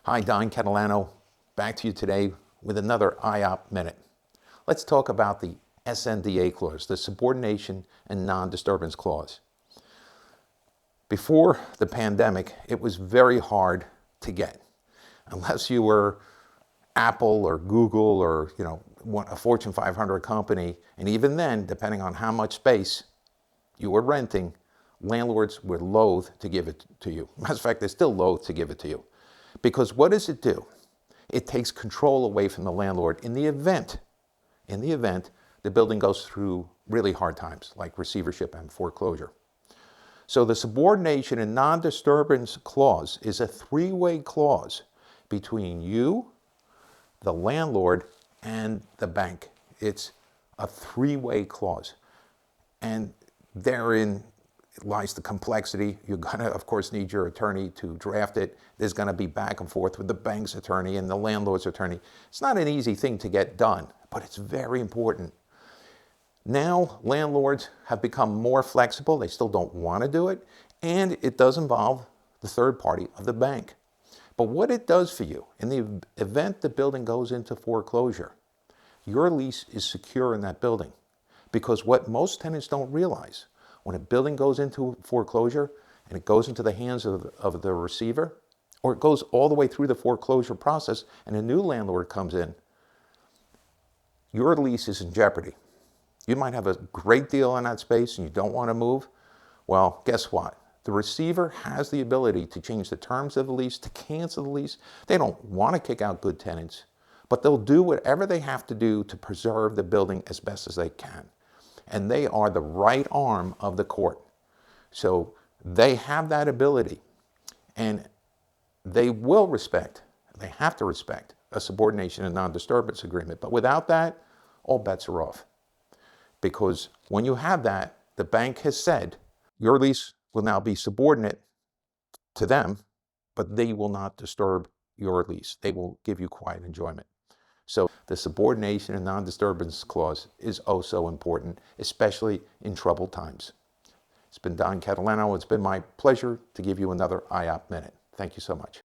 Hi, Don Catalano, back to you today with another iOp Minute. Let's talk about the SNDA Clause, the Subordination and Non-Disturbance Clause. Before the pandemic, it was very hard to get. Unless you were Apple or Google or a Fortune 500 company, and even then, depending on how much space you were renting, landlords were loath to give it to you. Matter of fact, they're still loath to give it to you. Because what does it do? It takes control away from the landlord in the event the building goes through really hard times, like receivership and foreclosure. So the Subordination and Non-Disturbance Clause is a three-way clause between you, the landlord, and the bank. It's a three-way clause. And therein lies the complexity. You're going to, of course, need your attorney to draft it. There's going to be back and forth with the bank's attorney and the landlord's attorney. It's not an easy thing to get done, but it's very important. Now, landlords have become more flexible. They still don't want to do it, and it does involve the third party of the bank. But what it does for you, in the event the building goes into foreclosure, your lease is secure in that building. Because what most tenants don't realize, when a building goes into foreclosure and it goes into the hands of the receiver, or it goes all the way through the foreclosure process and a new landlord comes in, your lease is in jeopardy. You might have a great deal on that space and you don't want to move. Well, guess what? The receiver has the ability to change the terms of the lease, to cancel the lease. They don't want to kick out good tenants, but they'll do whatever they have to do to preserve the building as best as they can. And they are the right arm of the court. So they have that ability, and they will respect, they have to respect a subordination and non-disturbance agreement. But without that, all bets are off. Because when you have that, the bank has said your lease will now be subordinate to them, but they will not disturb your lease. They will give you quiet enjoyment. So the Subordination and Non-Disturbance Clause is oh so important, especially in troubled times. It's been Don Catalano. It's been my pleasure to give you another iOp Minute. Thank you so much.